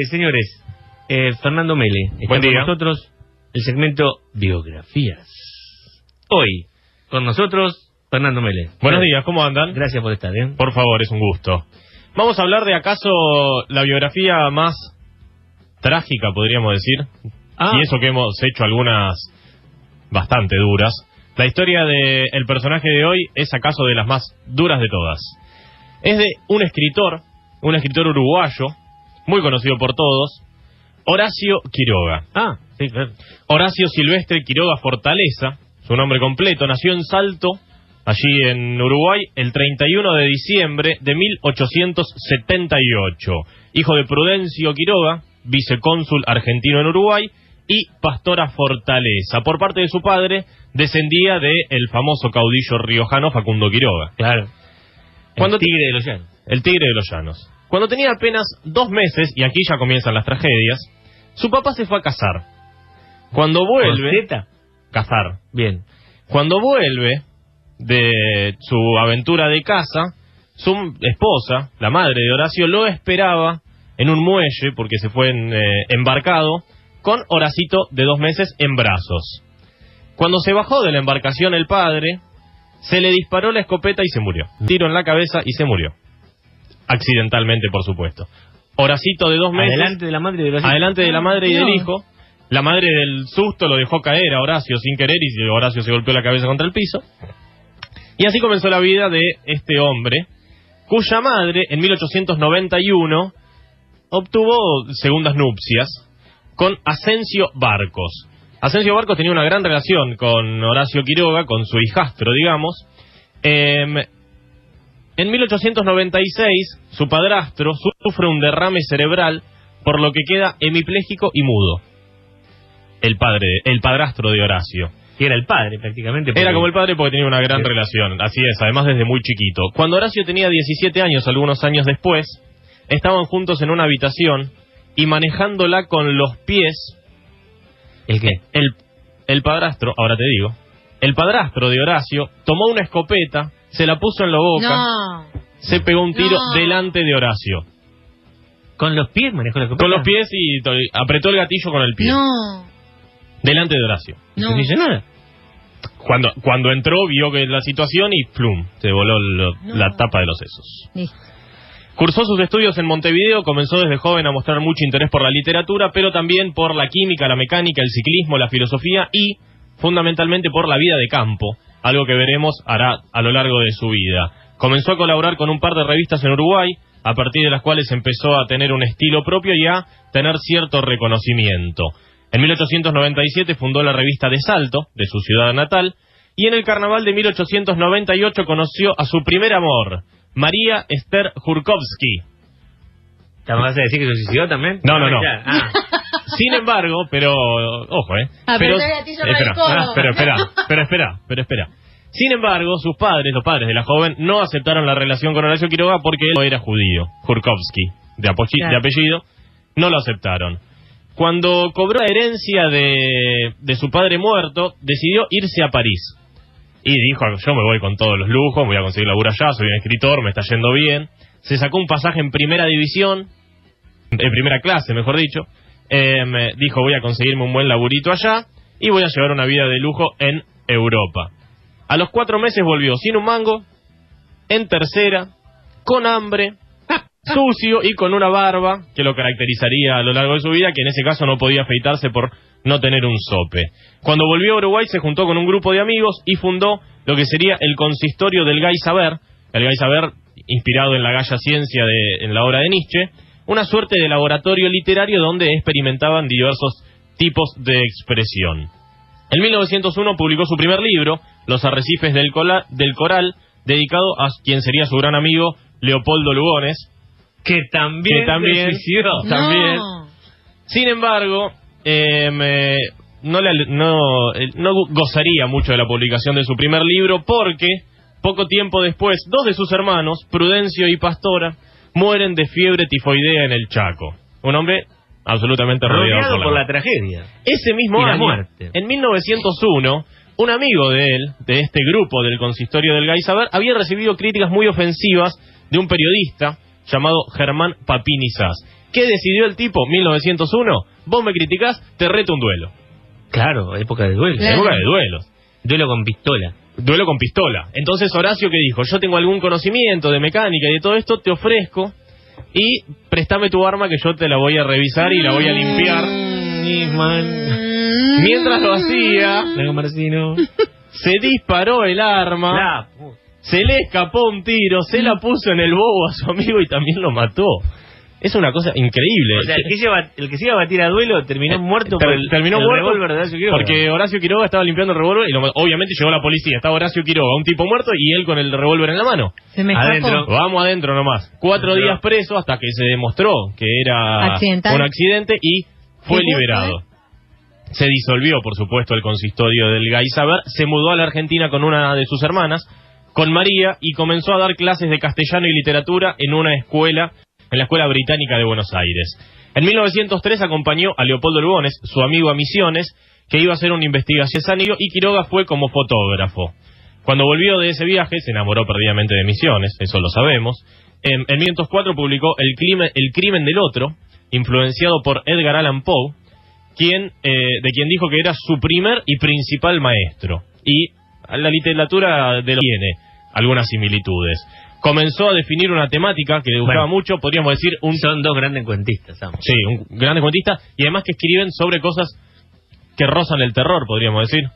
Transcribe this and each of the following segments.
Señores, Fernando Mele está Buen día. con nosotros, el segmento Biografías. Hoy, con nosotros, Fernando Mele. Buenos días, ¿cómo andan? Gracias por estar, ¿eh? Por favor, es un gusto. Vamos a hablar de acaso la biografía más trágica, podríamos decir. Y eso que hemos hecho algunas bastante duras. La historia del personaje de hoy es acaso de las más duras de todas. Es de un escritor uruguayo, muy conocido por todos, Horacio Quiroga. Sí, claro. Horacio Silvestre Quiroga Fortaleza, su nombre completo, nació en Salto, allí en Uruguay, el 31 de diciembre de 1878. Hijo de Prudencio Quiroga, vicecónsul argentino en Uruguay, y Pastora Fortaleza. Por parte de su padre, descendía del famoso caudillo riojano Facundo Quiroga. Claro. El tigre de los llanos. El tigre de los llanos. Cuando tenía apenas 2 meses, y aquí ya comienzan las tragedias, su papá se fue a cazar. Cuando vuelve... ¿Con zeta? Cazar. Bien. Cuando vuelve de su aventura de caza, su esposa, la madre de Horacio, lo esperaba en un muelle, porque se fue embarcado, con Horacito de 2 meses en brazos. Cuando se bajó de la embarcación el padre, se le disparó la escopeta y se murió. Tiro en la cabeza y se murió. Accidentalmente, por supuesto. Horacito de 2 meses... Adelante de la madre y del Adelante de la madre y del hijo. La madre del susto lo dejó caer a Horacio sin querer y Horacio se golpeó la cabeza contra el piso. Y así comenzó la vida de este hombre, cuya madre, en 1891, obtuvo segundas nupcias con Asensio Barcos. Asensio Barcos tenía una gran relación con Horacio Quiroga, con su hijastro, digamos. En 1896, su padrastro sufre un derrame cerebral, por lo que queda hemipléjico y mudo. El padrastro de Horacio. Y era el padre, prácticamente. Era como el padre porque tenía una gran relación, así es, además desde muy chiquito. Cuando Horacio tenía 17 años, algunos años después, estaban juntos en una habitación y manejándola con los pies... ¿El qué? El padrastro, ahora te digo, el padrastro de Horacio tomó una escopeta, se la puso en la boca, se pegó un tiro delante de Horacio. ¿Con los pies manejó la escopeta? Con los pies y apretó el gatillo con el pie. Delante de Horacio. No dice nada. Cuando entró, vio que la situación y plum, se voló la tapa de los sesos. Cursó sus estudios en Montevideo, comenzó desde joven a mostrar mucho interés por la literatura, pero también por la química, la mecánica, el ciclismo, la filosofía y, fundamentalmente, por la vida de campo, algo que veremos hará a lo largo de su vida. Comenzó a colaborar con un par de revistas en Uruguay, a partir de las cuales empezó a tener un estilo propio y a tener cierto reconocimiento. En 1897 fundó la revista De Salto, de su ciudad natal, y en el carnaval de 1898 conoció a su primer amor, María Esther Jurkowski. ¿Te vas a decir que se suicidó también? No. Sin embargo, pero... Ojo, Pero espera. Sin embargo, sus padres, los padres de la joven, no aceptaron la relación con Horacio Quiroga porque él no era judío. Jurkowski, de apellido, no lo aceptaron. Cuando cobró la herencia de su padre muerto, decidió irse a París. Y dijo, yo me voy con todos los lujos, voy a conseguir laburo allá, soy un escritor, me está yendo bien. Se sacó un pasaje en primera división, en primera clase, mejor dicho. Dijo, voy a conseguirme un buen laburito allá y voy a llevar una vida de lujo en Europa. A los 4 meses volvió sin un mango, en tercera, con hambre, sucio y con una barba que lo caracterizaría a lo largo de su vida, que en ese caso no podía afeitarse por no tener un sope. Cuando volvió a Uruguay se juntó con un grupo de amigos y fundó lo que sería el consistorio del Gai Saber, el Gai Saber inspirado en la Galla Ciencia en la obra de Nietzsche, una suerte de laboratorio literario donde experimentaban diversos tipos de expresión. En 1901 publicó su primer libro, Los Arrecifes del Coral, dedicado a quien sería su gran amigo Leopoldo Lugones, que también se suicidó. También. Sin embargo, no gozaría mucho de la publicación de su primer libro porque poco tiempo después 2 de sus hermanos, Prudencio y Pastora, mueren de fiebre tifoidea en el Chaco. Un hombre absolutamente rodeado por la tragedia. Ese mismo año, muerte. En 1901, un amigo de él, de este grupo del consistorio del Gai Saber, había recibido críticas muy ofensivas de un periodista llamado Germán Papini Sass. ¿Qué decidió el tipo? 1901. Vos me criticás, te reto un duelo. Claro, época de duelo. Claro. Época de duelos. Duelo con pistola. Duelo con pistola. Entonces Horacio, ¿qué dijo? Yo tengo algún conocimiento de mecánica y de todo esto, te ofrezco y préstame tu arma que yo te la voy a revisar y la voy a limpiar. Mientras lo hacía, se disparó el arma, se le escapó un tiro, se la puso en el bobo a su amigo y también lo mató. Es una cosa increíble. O sea, el que se iba a batir a duelo terminó muerto por el revólver de Horacio Quiroga. Porque Horacio Quiroga estaba limpiando el revólver y obviamente llegó la policía. Estaba Horacio Quiroga, un tipo muerto, y él con el revólver en la mano. Se me escapó. Adentro. Vamos adentro nomás. 4 días preso hasta que se demostró que era Accidental. un accidente y fue ¿Y liberado. Se disolvió, por supuesto, el consistorio del Gaisaber. Se mudó a la Argentina con una de sus hermanas, con María, y comenzó a dar clases de castellano y literatura en la Escuela Británica de Buenos Aires. En 1903 acompañó a Leopoldo Lugones, su amigo, a Misiones, que iba a hacer una investigación en Sanillo, y Quiroga fue como fotógrafo. Cuando volvió de ese viaje, se enamoró perdidamente de Misiones, eso lo sabemos. En 1904 publicó El crimen del otro, influenciado por Edgar Allan Poe, de quien dijo que era su primer y principal maestro. Y la literatura tiene algunas similitudes. Comenzó a definir una temática que le gustaba mucho, podríamos decir... Son dos grandes cuentistas, ¿sabes? Sí, un grande cuentista, y además que escriben sobre cosas que rozan el terror, podríamos decir.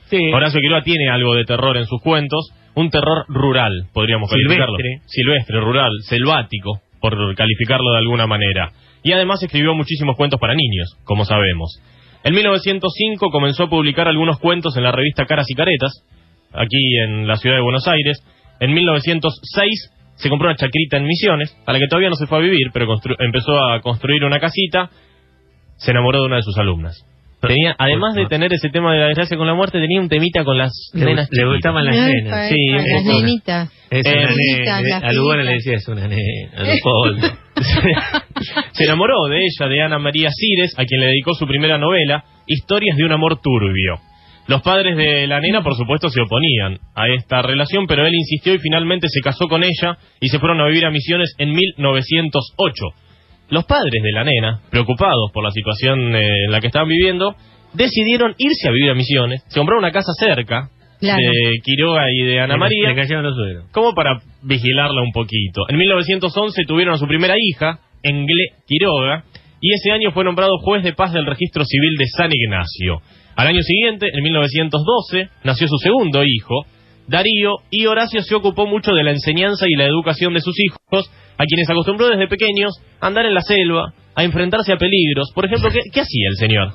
Sí. Horacio Quiroga tiene algo de terror en sus cuentos, un terror rural, podríamos calificarlo. Silvestre, rural, selvático, por calificarlo de alguna manera. Y además escribió muchísimos cuentos para niños, como sabemos. En 1905 comenzó a publicar algunos cuentos en la revista Caras y Caretas, aquí en la ciudad de Buenos Aires. En 1906 se compró una chacrita en Misiones, a la que todavía no se fue a vivir, pero empezó a construir una casita. Se enamoró de una de sus alumnas. Además de tener ese tema de la desgracia con la muerte, tenía un temita con las nenas. Le gustaban las nenas. Sí, las nenitas. Es una nena. A Lugones le decía, es una nena. A Leopoldo. Se enamoró de ella, de Ana María Cires, a quien le dedicó su primera novela, Historias de un amor turbio. Los padres de la nena, por supuesto, se oponían a esta relación, pero él insistió y finalmente se casó con ella y se fueron a vivir a Misiones en 1908. Los padres de la nena, preocupados por la situación en la que estaban viviendo, decidieron irse a vivir a Misiones. Se compraron una casa cerca de Quiroga y de Ana María, le cayeron los suegros, como para vigilarla un poquito. En 1911 tuvieron a su primera hija, Englé Quiroga, y ese año fue nombrado juez de paz del registro civil de San Ignacio. Al año siguiente, en 1912, nació su segundo hijo, Darío, y Horacio se ocupó mucho de la enseñanza y la educación de sus hijos, a quienes acostumbró desde pequeños a andar en la selva, a enfrentarse a peligros. Por ejemplo, ¿qué hacía el señor?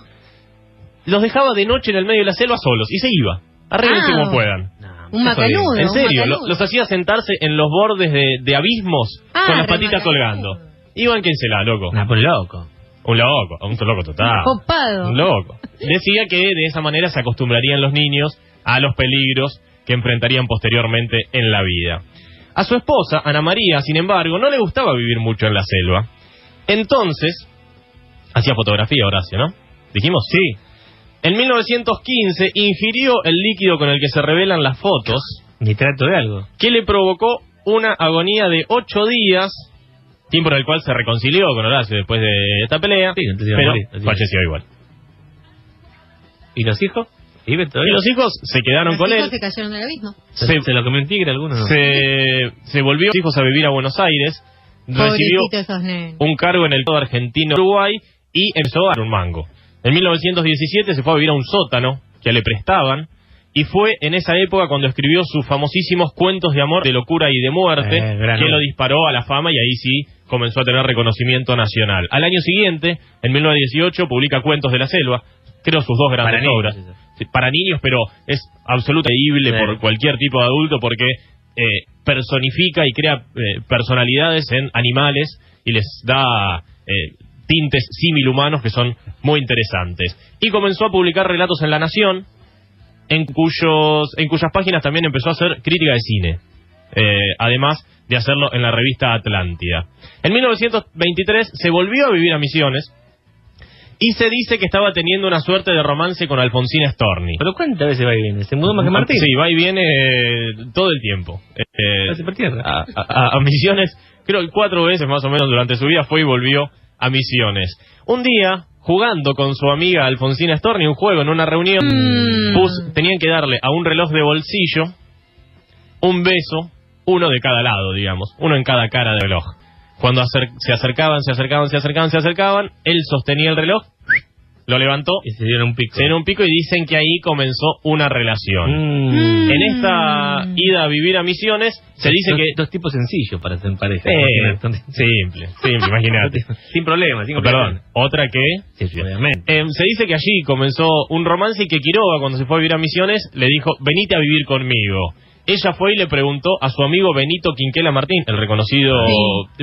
Los dejaba de noche en el medio de la selva solos, y se iba. Arréglense como puedan. Un macanudo. En serio, los hacía sentarse en los bordes de abismos, con las patitas colgando. Ivánquensela, loco. Un loco. Un loco total. Copado. Un loco. Decía que de esa manera se acostumbrarían los niños a los peligros que enfrentarían posteriormente en la vida. A su esposa, Ana María, sin embargo, no le gustaba vivir mucho en la selva. Entonces, hacía fotografía, Horacio, ¿no? ¿Dijimos? Sí. En 1915 ingirió el líquido con el que se revelan las fotos. Nitrato de algo. Que le provocó una agonía de 8 días, tiempo en el cual se reconcilió con Horacio después de esta pelea, sí, pero falleció igual. ¿Y los hijos? Y los hijos se quedaron con él. Los hijos se cayeron del abismo. ¿Se lo comió un tigre alguno? No. Se volvió hijos a vivir a Buenos Aires, recibió un cargo en el Estado argentino Uruguay y empezó a dar un mango. En 1917 se fue a vivir a un sótano que le prestaban, y fue en esa época cuando escribió sus famosísimos cuentos de amor, de locura y de muerte, que lo disparó a la fama, y ahí sí comenzó a tener reconocimiento nacional. Al año siguiente, en 1918, publica Cuentos de la Selva, creo sus dos grandes obras. Para niños, pero es absolutamente leíble por cualquier tipo de adulto, porque personifica y crea personalidades en animales y les da tintes similhumanos que son muy interesantes. Y comenzó a publicar relatos en La Nación, en cuyas páginas también empezó a hacer crítica de cine, además de hacerlo en la revista Atlántida. En 1923 se volvió a vivir a Misiones, y se dice que estaba teniendo una suerte de romance con Alfonsina Storni. ¿Pero cuántas veces va y viene? ¿Se mudó más que Martín? Sí, va y viene todo el tiempo. Por tierra. A Misiones, creo que 4 veces más o menos durante su vida fue y volvió a Misiones. Un día, jugando con su amiga Alfonsina Storni, un juego en una reunión, tenían que darle a un reloj de bolsillo un beso, uno de cada lado, digamos, uno en cada cara del reloj. Cuando se acercaban, él sostenía el reloj, lo levantó y se dieron un pico. Y dicen que ahí comenzó una relación. En esta ida a vivir a Misiones, se dice que... Dos tipos sencillos para ser pareja. Simple, imagínate. Sin problema, Perdón, otra que... Sí, obviamente. Se dice que allí comenzó un romance y que Quiroga, cuando se fue a vivir a Misiones, le dijo, venite a vivir conmigo. Ella fue y le preguntó a su amigo Benito Quinquela Martín, el reconocido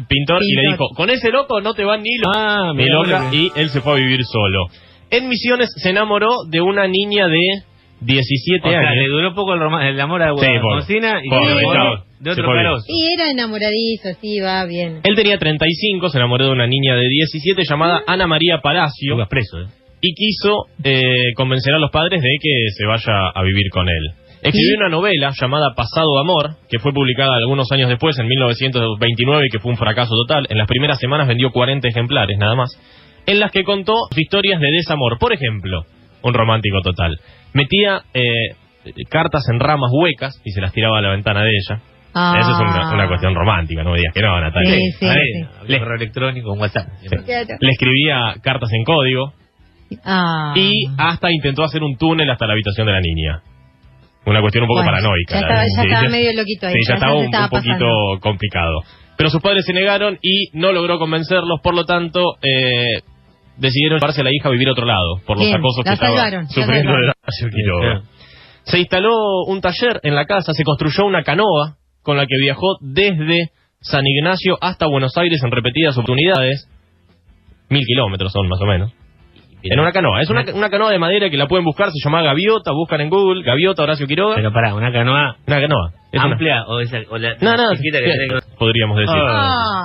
pintor, y le dijo, con ese loco no te van ni loca, y él se fue a vivir solo. En Misiones se enamoró de una niña de 17 años. Le duró poco el amor a Alfonsina y se enamoró de otro carozo. Y era enamoradizo, sí, va bien. Él tenía 35, se enamoró de una niña de 17 llamada Ana María Palacio. Y quiso convencer a los padres de que se vaya a vivir con él. Escribió una novela llamada Pasado Amor, que fue publicada algunos años después, en 1929, y que fue un fracaso total. En las primeras semanas vendió 40 ejemplares, nada más, en las que contó historias de desamor. Por ejemplo, un romántico total. Metía cartas en ramas huecas y se las tiraba a la ventana de ella. Eso es una cuestión romántica, no me digas que no, Natalia. Sí. Correo electrónico, un WhatsApp. Le escribía cartas en código y hasta intentó hacer un túnel hasta la habitación de la niña. Una cuestión un poco paranoica. Ya estaba medio loquito ahí. Sí, ya estaba un poquito complicado. Pero sus padres se negaron y no logró convencerlos, por lo tanto, decidieron llevarse a la hija a vivir a otro lado, por los acosos que estaba sufriendo de Horacio Quiroga. Se instaló un taller en la casa, se construyó una canoa con la que viajó desde San Ignacio hasta Buenos Aires en repetidas oportunidades. 1000 kilómetros son, más o menos. En una canoa. Es una canoa de madera que la pueden buscar, se llama Gaviota, buscan en Google, Gaviota, Horacio Quiroga. Pero pará, una canoa ¿Es amplia o la chiquita que tengo? Podríamos decir.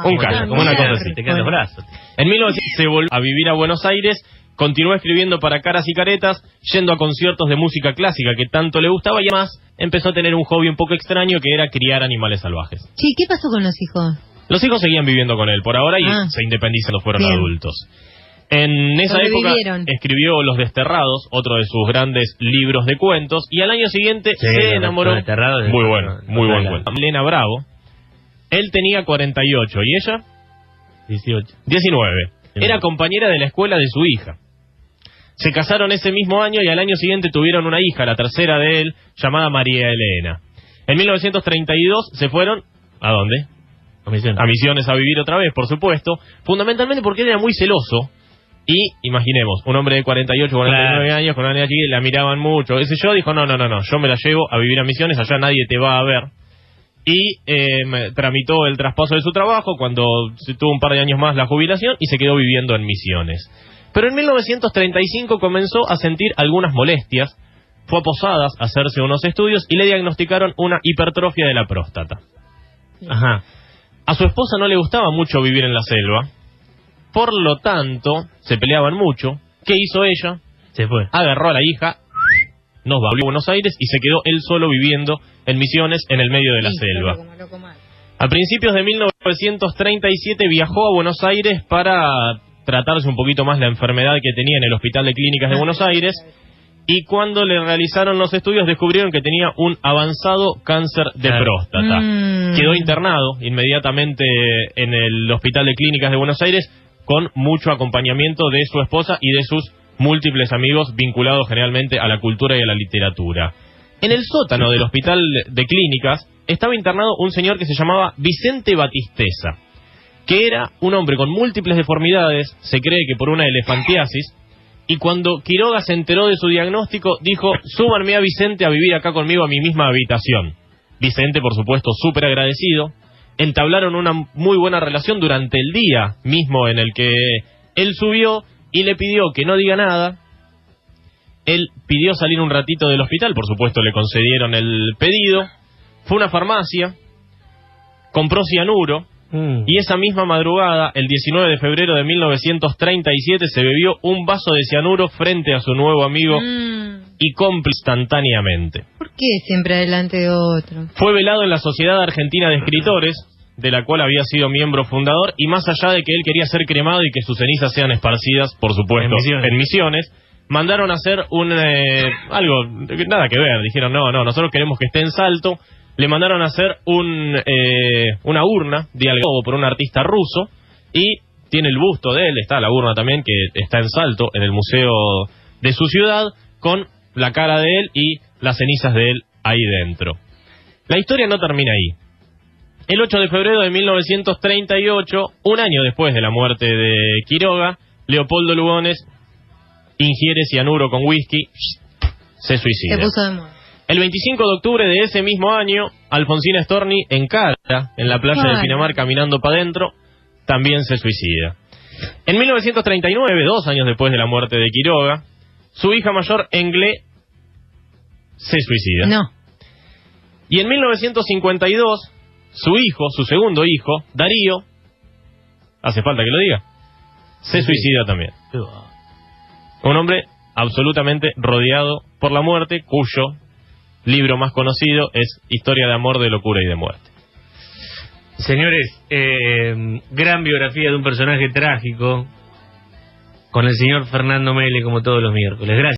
Un caso, como una cosa así. Te quedan los brazos. En 1900 se volvió a vivir a Buenos Aires, continuó escribiendo para Caras y Caretas, yendo a conciertos de música clásica que tanto le gustaba, y además empezó a tener un hobby un poco extraño que era criar animales salvajes. Sí, ¿qué pasó con los hijos? Los hijos seguían viviendo con él por ahora y se independizan cuando fueron adultos. En esa época escribió Los Desterrados, otro de sus grandes libros de cuentos, y al año siguiente se enamoró. Muy buen cuento. Elena Bravo. Él tenía 48 y ella 19. Era compañera de la escuela de su hija. Se casaron ese mismo año y al año siguiente tuvieron una hija, la tercera de él, llamada María Elena. En 1932 se fueron, ¿a dónde? A Misiones a vivir otra vez, por supuesto, fundamentalmente porque él era muy celoso. Y, imaginemos, un hombre de 48, 49 años, con una niña chiquita, la miraban mucho. Ese yo dijo, no, yo me la llevo a vivir a Misiones, allá nadie te va a ver. Y tramitó el traspaso de su trabajo, cuando se tuvo un par de años más la jubilación, y se quedó viviendo en Misiones. Pero en 1935 comenzó a sentir algunas molestias, fue a Posadas a hacerse unos estudios, y le diagnosticaron una hipertrofia de la próstata. A su esposa no le gustaba mucho vivir en la selva. Por lo tanto, se peleaban mucho. ¿Qué hizo ella? Se fue. Agarró a la hija, nos volvió a Buenos Aires y se quedó él solo viviendo en Misiones, en el medio de la selva. A principios de 1937 viajó a Buenos Aires para tratarse un poquito más la enfermedad que tenía en el Hospital de Clínicas de Buenos Aires, y cuando le realizaron los estudios descubrieron que tenía un avanzado cáncer de próstata. Quedó internado inmediatamente en el Hospital de Clínicas de Buenos Aires, con mucho acompañamiento de su esposa y de sus múltiples amigos vinculados generalmente a la cultura y a la literatura. En el sótano del Hospital de Clínicas estaba internado un señor que se llamaba Vicente Batisteza, que era un hombre con múltiples deformidades, se cree que por una elefantiasis, y cuando Quiroga se enteró de su diagnóstico, dijo, súbanme a Vicente a vivir acá conmigo a mi misma habitación. Vicente, por supuesto, súper agradecido. Entablaron una muy buena relación durante el día mismo en el que él subió y le pidió que no diga nada. Él pidió salir un ratito del hospital, por supuesto le concedieron el pedido. Fue a una farmacia, compró cianuro y esa misma madrugada, el 19 de febrero de 1937, se bebió un vaso de cianuro frente a su nuevo amigo y cómplice instantáneamente. ¿Por qué siempre adelante de otro? Fue velado en la Sociedad Argentina de Escritores, de la cual había sido miembro fundador, y más allá de que él quería ser cremado y que sus cenizas sean esparcidas, por supuesto, en Misiones, mandaron a hacer algo, nada que ver, dijeron, no, nosotros queremos que esté en Salto, le mandaron a hacer una urna de algo por un artista ruso, y tiene el busto de él, está la urna también, que está en Salto, en el museo de su ciudad, con la cara de él y las cenizas de él ahí dentro. La historia no termina ahí. El 8 de febrero de 1938, un año después de la muerte de Quiroga, Leopoldo Lugones ingiere cianuro con whisky, se suicida. Se puso de moda. El 25 de octubre de ese mismo año, Alfonsina Storni encara en la playa de Pinamar caminando para adentro, también se suicida. En 1939, 2 años después de la muerte de Quiroga, su hija mayor, Englé, se suicida. No. Y en 1952, su segundo hijo, Darío, hace falta que lo diga, se suicida también. Un hombre absolutamente rodeado por la muerte, cuyo libro más conocido es Historia de amor, de locura y de muerte. Señores, gran biografía de un personaje trágico con el señor Fernando Mele, como todos los miércoles. Gracias.